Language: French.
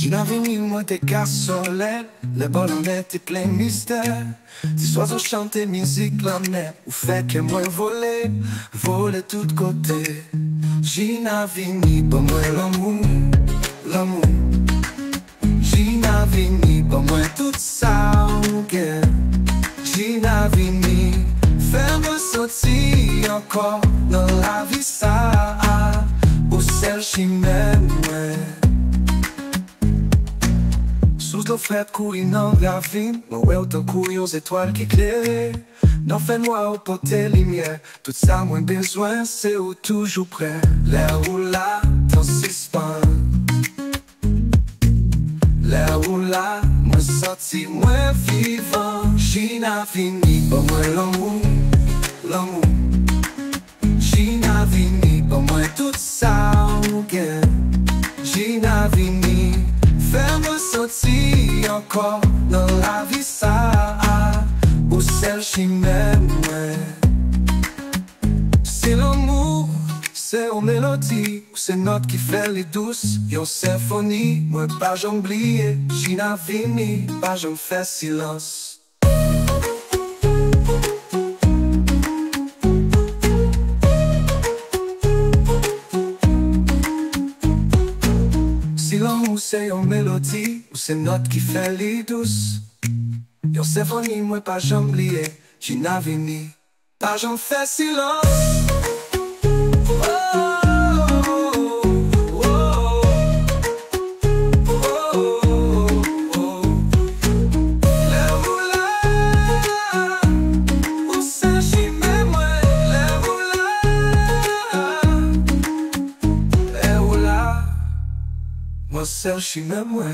J'n'avais moi tes gars soleil, les ballonnettes et plein mystère. Des oiseaux chantaient musique la mer, ou fait que moi voler tout côté. J'n'avais ni pas moi l'amour. J'n'avais ni pas moi tout ça ou guerre. J'n'avais ni faire me sortir encore dans la vie ça, ou celle qui m'aime. Sous le fret courir dans la vie, moi tant courir aux étoiles qui éclairent. N'en fais noir au poté lumière, tout ça moins besoin, c'est où toujours prêt. L'air où là, t'en suspens. L'air où là, moi sorti, moi vivant. J'n'a fini, pas moi l'amour. J'n'a fini, pas moi tout ça ou gain. J'n'a fini. Fais-moi sortir encore dans la vie ça, ou celle qui m'aime. C'est l'amour, c'est une mélodie, ou c'est note qui fait les douces. Yon symphonie, moi pas j'oublie, j'y n'a fini, pas j'en fais silence. Si l'amour c'est une mélodie, ou c'est note qui fait les douces. Yon symphonie, moi pas j'en oublie, j'y n'avais ni, pas j'en fais silence. Moi, celle qui m'aime, ouais.